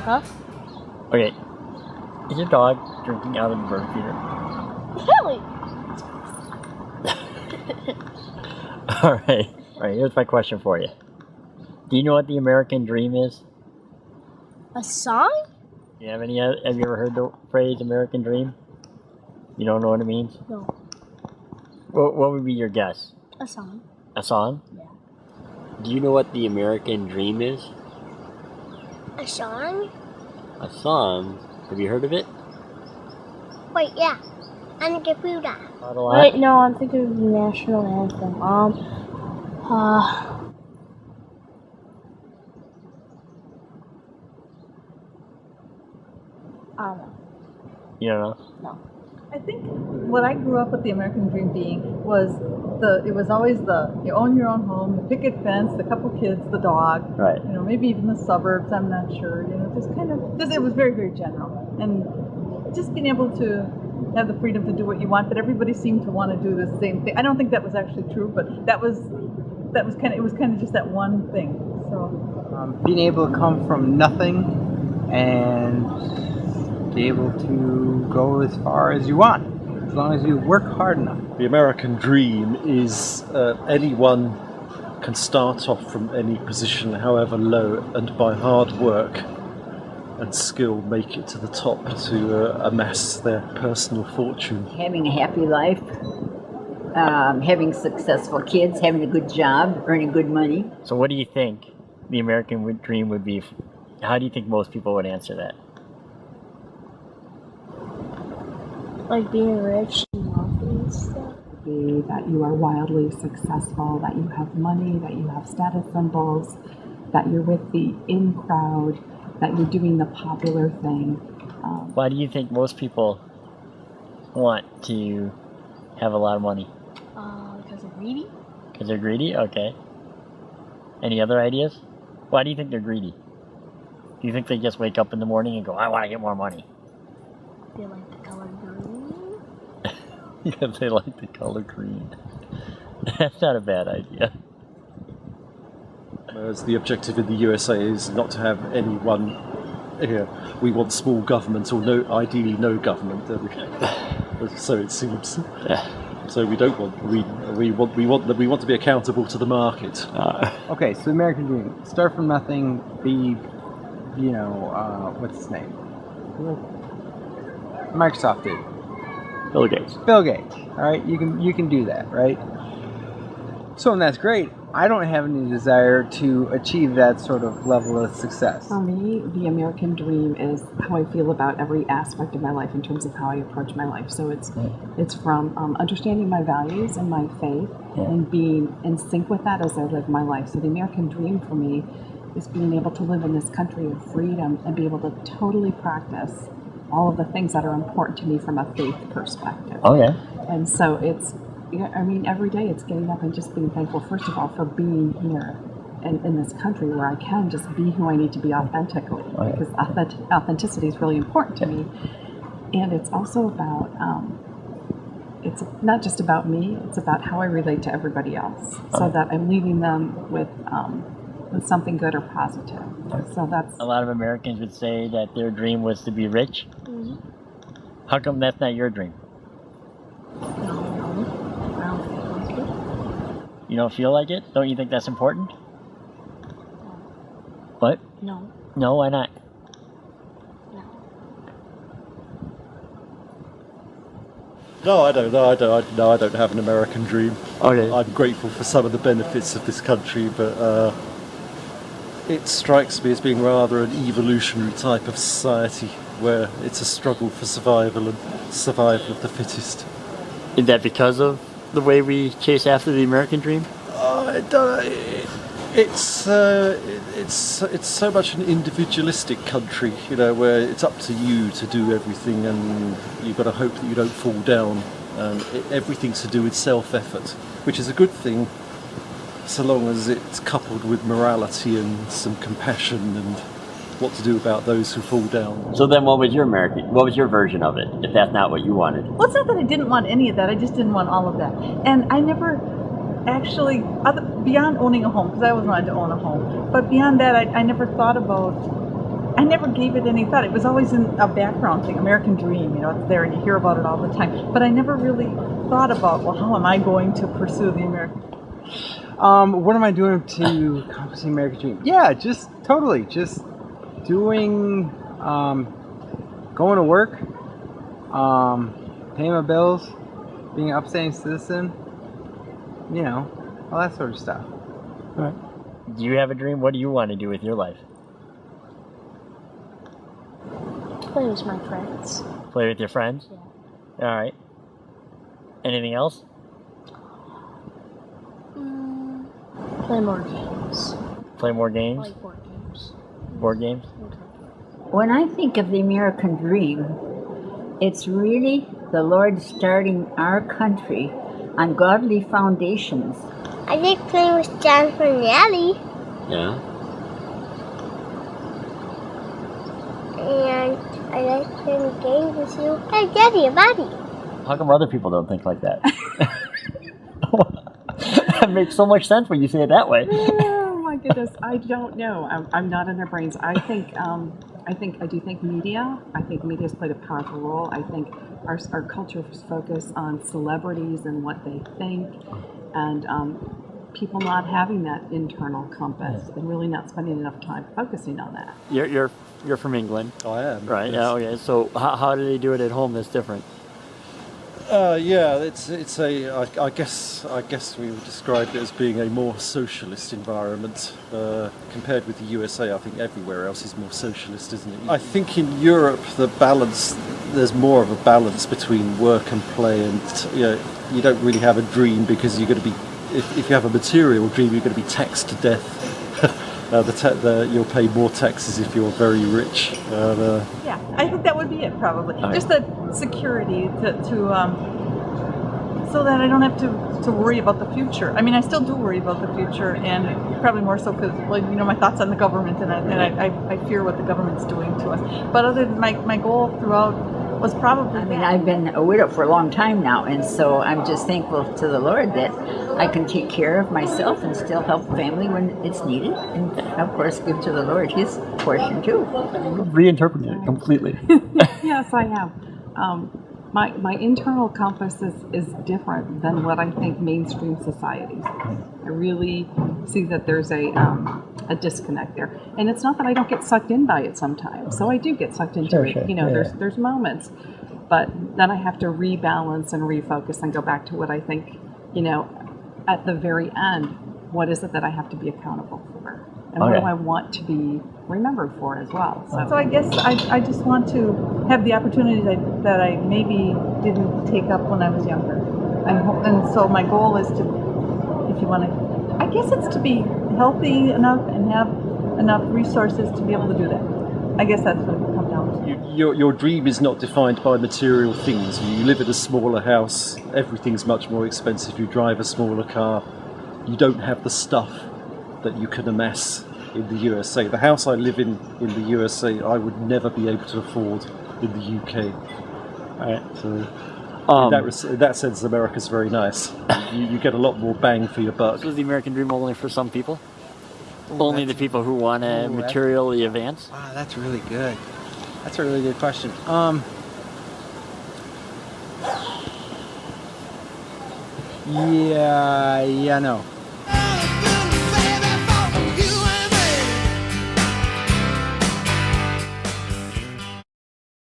Huh? Okay. Is your dog drinking out of the bird feeder? Really? Alright. Alright, here's my question for you. Do you know what the American dream is? A song? Have you ever heard the phrase American dream? You don't know what it means? No. What would be your guess? A song. A song? Yeah. Do you know what the American dream is? A song? A song? Have you heard of it? Wait, yeah. I'm the Buddha. Not a lot? Wait, no, I'm thinking of the national anthem. I don't know. You don't know? No. I think what I grew up with the American dream being was it was always you own your own home, the picket fence, the couple kids, the dog, Right. Maybe even the suburbs, I'm not sure, just it was very, very general. And just being able to have the freedom to do what you want, but everybody seemed to want to do the same thing. I don't think that was actually true, but it was kind of just that one thing. So being able to come from nothing and be able to go as far as you want, as long as you work hard enough. The American dream is anyone can start off from any position, however low, and by hard work and skill make it to the top to amass their personal fortune. Having a happy life, having successful kids, having a good job, earning good money. So what do you think the American dream would be? How do you think most people would answer that? Like being rich and wealthy and stuff. Be that you are wildly successful, that you have money, that you have status symbols, that you're with the in crowd, that you're doing the popular thing. Why do you think most people want to have a lot of money? Because they're greedy. Because they're greedy? Okay. Any other ideas? Why do you think they're greedy? Do you think they just wake up in the morning and go, I want to get more money? They like the color green. Yeah, they like the color green. That's not a bad idea. Whereas the objective in the USA is not to have any one. We want small government, or ideally no government. So it seems. Yeah. So we don't want. We want to be accountable to the market. Okay, so the American dream: start from nothing. Be, what's his name? Microsoft did. Bill Gates. Bill Gates. All right, you can do that, right? So, and that's great. I don't have any desire to achieve that sort of level of success. For me, the American dream is how I feel about every aspect of my life in terms of how I approach my life. So it's from understanding my values and my faith and being in sync with that as I live my life. So the American dream for me is being able to live in this country of freedom and be able to totally practice all of the things that are important to me from a faith perspective. Oh, yeah. And so every day it's getting up and just being thankful, first of all, for being here in this country where I can just be who I need to be authentically, because authenticity is really important to me. And it's also about, it's not just about me, it's about how I relate to everybody else, so that I'm leaving them with something good or positive. So that's... A lot of Americans would say that their dream was to be rich. Mm-hmm. How come that's not your dream? You don't feel like it? Don't you think that's important? What? No. No, why not? No, I don't. No, I don't have an American dream. Okay. I'm grateful for some of the benefits of this country, but it strikes me as being rather an evolutionary type of society where it's a struggle for survival and survival of the fittest. Is that because of the way we chase after the American dream? It's so much an individualistic country, where it's up to you to do everything, and you've got to hope that you don't fall down. Everything's to do with self-effort, which is a good thing, so long as it's coupled with morality and some compassion and what to do about those who fall down. So then what was your version of it, if that's not what you wanted? Well, it's not that I didn't want any of that. I just didn't want all of that. And I never actually, beyond owning a home, because I always wanted to own a home, but beyond that, I never thought about I never gave it any thought. It was always in a background thing, American Dream, you know, it's there and you hear about it all the time. But I never really thought about, well, how am I going to pursue the American Dream? What am I doing to accomplish the American Dream? Yeah, just totally. Just doing, going to work, paying my bills, being an upstanding citizen, you know, all that sort of stuff. All right. Do you have a dream? What do you want to do with your life? Play with my friends. Play with your friends? Yeah. All right. Anything else? Play more games. Play more games? Like board games. Board games? Okay. When I think of the American dream, it's really the Lord starting our country on godly foundations. I like playing with John Finelli, Yeah. and I like playing games with you. Hey, Daddy, buddy. How come other people don't think like that? That makes so much sense when you say it that way. Oh my goodness, I don't know. I'm not in their brains. I do think media. I think media's played a powerful role. I think our culture's focus on celebrities and what they think, and people not having that internal compass and really not spending enough time focusing on that. You're from England, I am. right? yes. Yeah. Okay. So how do they do it at home that's different? Yeah, it's I guess we would describe it as being a more socialist environment compared with the USA. I think everywhere else is more socialist, isn't it? I think in Europe there's more of a balance between work and play, and you don't really have a dream because you're going to be if you have a material dream, you're going to be taxed to death. You'll pay more taxes if you're very rich. Yeah, I think that would be it probably. Right. Just the security so that I don't have to worry about the future. I mean, I still do worry about the future, and probably more so because, well, you know, my thoughts on the government, and I fear what the government's doing to us. But other than my goal throughout was probably I mean, that. I've been a widow for a long time now, and so I'm just thankful to the Lord that I can take care of myself and still help family when it's needed, and of course give to the Lord His portion too. Reinterpreted it completely. Yes, I have. My internal compass is different than what I think mainstream societies. I really see that there's a disconnect there, and it's not that I don't get sucked in by it sometimes. So I do get sucked into it. Sure, You know, yeah. there's moments, but then I have to rebalance and refocus and go back to what I think. You know, at the very end, what is it that I have to be accountable for, and what Okay. do I want to be remembered for as well? So I guess I just want to have the opportunities that I maybe didn't take up when I was younger. And so my goal is to, if you want to, I guess it's to be healthy enough and have enough resources to be able to do that. I guess that's what it comes down to. Your dream is not defined by material things. You live in a smaller house, everything's much more expensive, you drive a smaller car, you don't have the stuff that you can amass in the USA. The house I live in the USA, I would never be able to afford in the UK. Right. So in that sense, America's very nice. You get a lot more bang for your buck. So is the American dream only for some people? Only the people who want to that's- materially advance? Wow, that's really good. That's a really good question. Yeah, no.